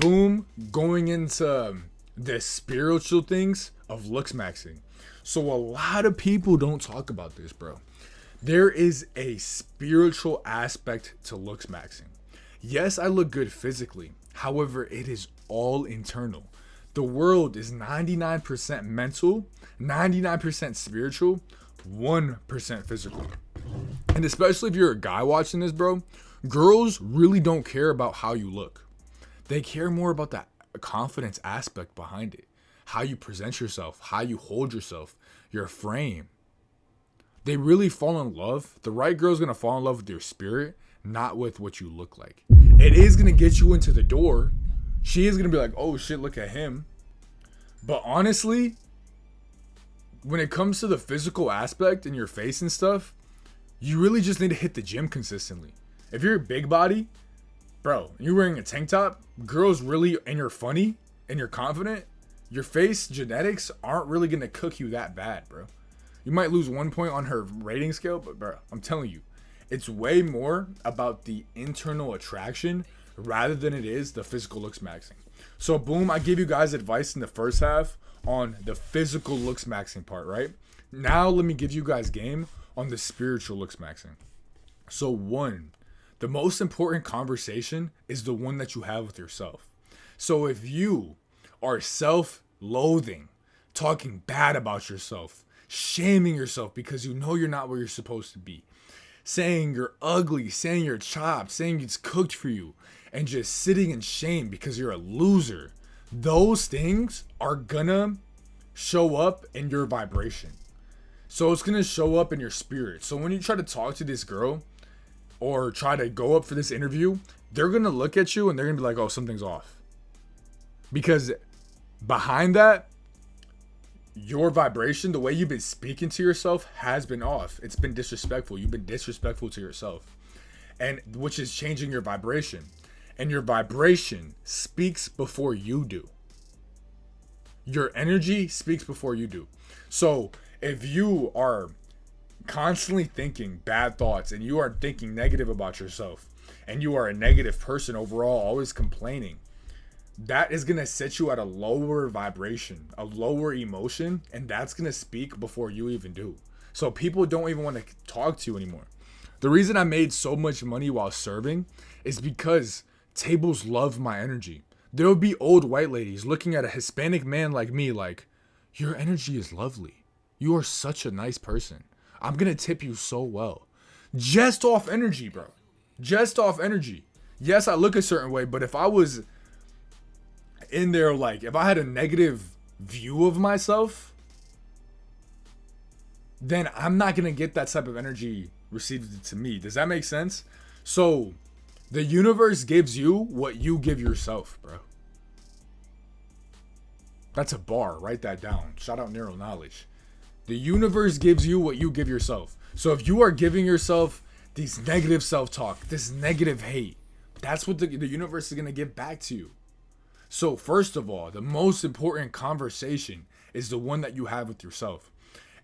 boom, going into the spiritual things of looks maxing. So a lot of people don't talk about this, bro. There is a spiritual aspect to looks maxing. Yes, I look good physically. However, it is all internal. The world is 99% mental, 99% spiritual, 1% physical. And especially if you're a guy watching this, bro, girls really don't care about how you look. They care more about that confidence aspect behind it. How you present yourself, how you hold yourself, your frame. They really fall in love. The right girl's going to fall in love with your spirit, not with what you look like. It is going to get you into the door. She is going to be like, oh shit, look at him. But honestly, when it comes to the physical aspect in your face and stuff, you really just need to hit the gym consistently. If you're a big body, bro, you're wearing a tank top, girls really, and you're funny, and you're confident, your face genetics aren't really going to cook you that bad, bro. You might lose 1 point on her rating scale, but bro, I'm telling you, it's way more about the internal attraction rather than it is the physical looks maxing. So boom, I gave you guys advice in the first half on the physical looks maxing part, right? Now let me give you guys game on the spiritual looks maxing. So one, the most important conversation is the one that you have with yourself. So if you are self-loathing, talking bad about yourself, shaming yourself because you know you're not where you're supposed to be, saying you're ugly, saying you're chopped, saying it's cooked for you, and just sitting in shame because you're a loser, those things are gonna show up in your vibration. So it's gonna show up in your spirit. So when you try to talk to this girl or try to go up for this interview, they're gonna look at you and they're gonna be like, oh, something's off. Because behind that, your vibration, the way you've been speaking to yourself has been off. It's been disrespectful. You've been disrespectful to yourself. And which is changing your vibration. And your vibration speaks before you do. Your energy speaks before you do. So if you are constantly thinking bad thoughts and you are thinking negative about yourself and you are a negative person overall, always complaining, that is going to set you at a lower vibration, a lower emotion, and that's going to speak before you even do. So people don't even want to talk to you anymore. The reason I made so much money while serving is because tables love my energy. There will be old white ladies looking at a Hispanic man like me like, your energy is lovely. You are such a nice person. I'm going to tip you so well. Just off energy, bro. Just off energy. Yes, I look a certain way, but if I was in there, like, if I had a negative view of myself, then I'm not going to get that type of energy received to me. Does that make sense? So the universe gives you what you give yourself, bro. That's a bar. Write that down. Shout out Neural Knowledge. The universe gives you what you give yourself. So if you are giving yourself these negative self-talk, this negative hate, that's what the universe is going to give back to you. So first of all, the most important conversation is the one that you have with yourself.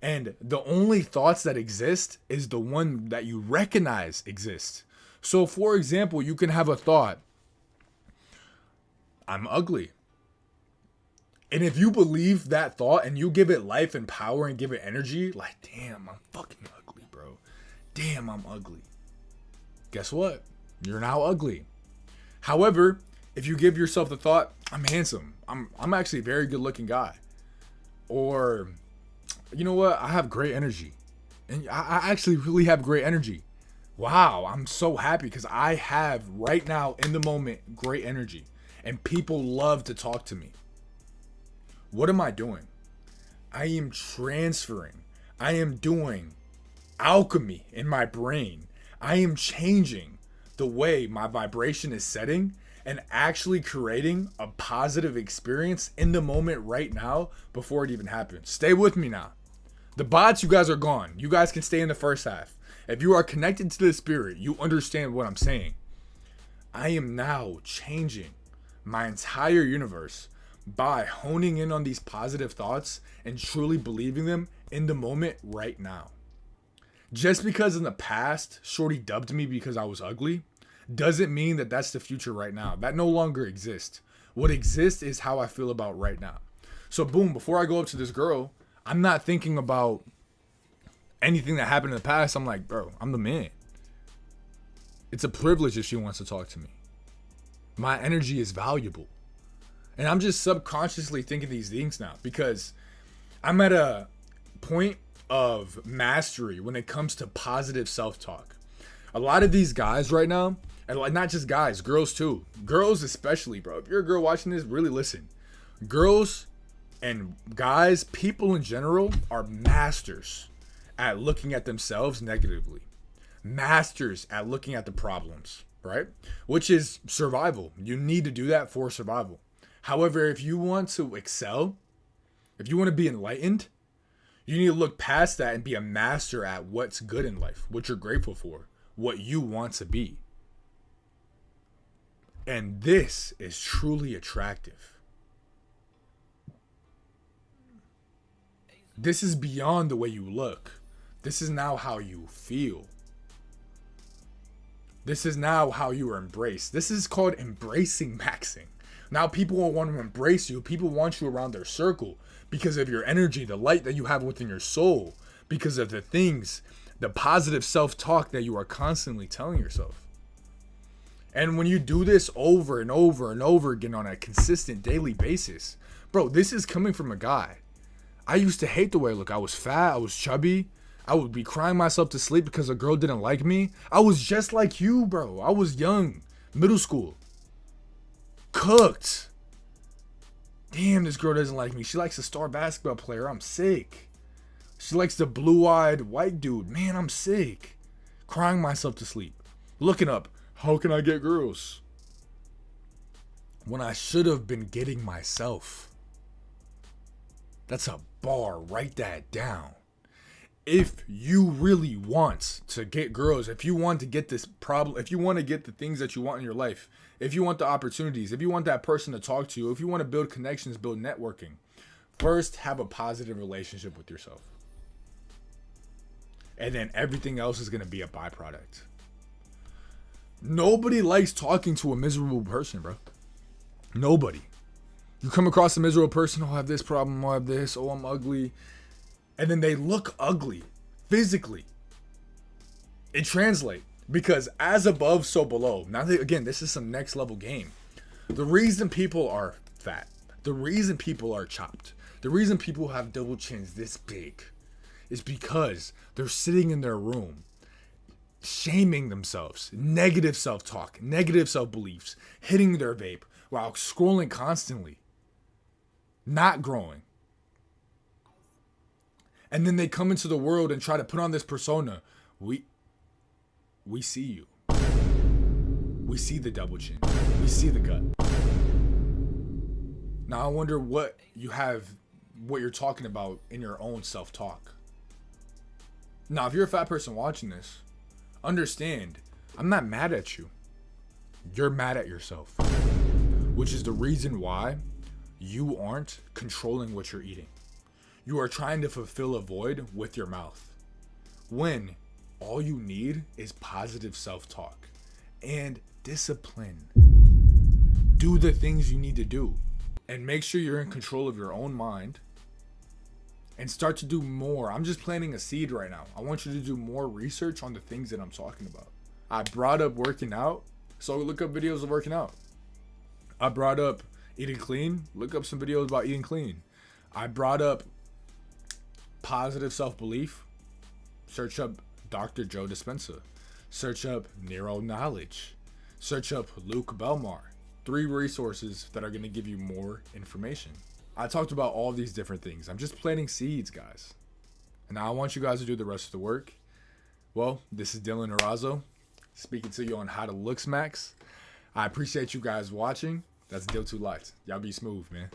And the only thoughts that exist is the one that you recognize exists. So for example, you can have a thought, I'm ugly. And if you believe that thought and you give it life and power and give it energy, like, damn, I'm fucking ugly, bro. Damn, I'm ugly. Guess what? You're now ugly. However, if you give yourself the thought, I'm handsome. I'm actually a very good looking guy. Or, you know what? I have great energy. And I actually really have great energy. Wow, I'm so happy because I have right now in the moment great energy. And people love to talk to me. What am I doing? I am transferring. I am doing alchemy in my brain. I am changing the way my vibration is setting and actually creating a positive experience in the moment right now before it even happens. Stay with me now. The bots, you guys are gone. You guys can stay in the first half. If you are connected to the spirit, you understand what I'm saying. I am now changing my entire universe by honing in on these positive thoughts and truly believing them in the moment right now. Just because in the past, Shorty dubbed me because I was ugly, doesn't mean that that's the future right now. That no longer exists. What exists is how I feel about right now. So boom, before I go up to this girl, I'm not thinking about anything that happened in the past. I'm like, bro, I'm the man. It's a privilege if she wants to talk to me. My energy is valuable. And I'm just subconsciously thinking these things now because I'm at a point of mastery when it comes to positive self-talk. A lot of these guys right now, and like not just guys, girls too. Girls especially, bro. If you're a girl watching this, really listen. Girls and guys, people in general, are masters at looking at themselves negatively. Masters at looking at the problems, right? Which is survival. You need to do that for survival. However, if you want to excel, if you want to be enlightened, you need to look past that and be a master at what's good in life, what you're grateful for, what you want to be. And this is truly attractive. This is beyond the way you look. This is now how you feel. This is now how you are embraced. This is called embracing maxing. Now people will want to embrace you. People want you around their circle because of your energy, the light that you have within your soul, because of the things, the positive self-talk that you are constantly telling yourself. And when you do this over and over and over again on a consistent daily basis, bro, this is coming from a guy. I used to hate the way I look. I was fat. I was chubby. I would be crying myself to sleep because a girl didn't like me. I was just like you, bro. I was young, middle school, cooked. Damn, this girl doesn't like me. She likes a star basketball player. I'm sick. She likes the blue-eyed white dude. Man, I'm sick. Crying myself to sleep. Looking up, how can I get girls? When I should have been getting myself. That's a bar. Write that down. If you really want to get girls, if you want to get this problem, if you want to get the things that you want in your life, if you want the opportunities, if you want that person to talk to you, if you want to build connections, build networking, first have a positive relationship with yourself. And then everything else is going to be a byproduct. Nobody likes talking to a miserable person, bro. Nobody. You come across a miserable person, oh, I have this problem, oh, I have this, oh, I'm ugly. And then they look ugly physically. It translates because as above, so below. Now, again, this is some next level game. The reason people are fat, the reason people are chopped, the reason people have double chins this big is because they're sitting in their room, shaming themselves, negative self-talk, negative self-beliefs, hitting their vape while scrolling constantly, not growing. And then they come into the world and try to put on this persona. We see you. We see the double chin. We see the gut. Now I wonder what you're talking about in your own self-talk. Now, if you're a fat person watching this, understand, I'm not mad at you. You're mad at yourself. Which is the reason why you aren't controlling what you're eating. You are trying to fulfill a void with your mouth. When all you need is positive self-talk and discipline. Do the things you need to do and make sure you're in control of your own mind and start to do more. I'm just planting a seed right now. I want you to do more research on the things that I'm talking about. I brought up working out, so look up videos of working out. I brought up eating clean, look up some videos about eating clean. I brought up positive self-belief, search up Dr. Joe Dispenza. Search up Neuro Knowledge. Search up Luke Belmar. 3 resources that are going to give you more information. I talked about all these different things. I'm just planting seeds, guys. And now I want you guys to do the rest of the work. Well, this is Dylan Arazo speaking to you on how to looksmax. I appreciate you guys watching. That's Deal 2 Light. Y'all be smooth, man.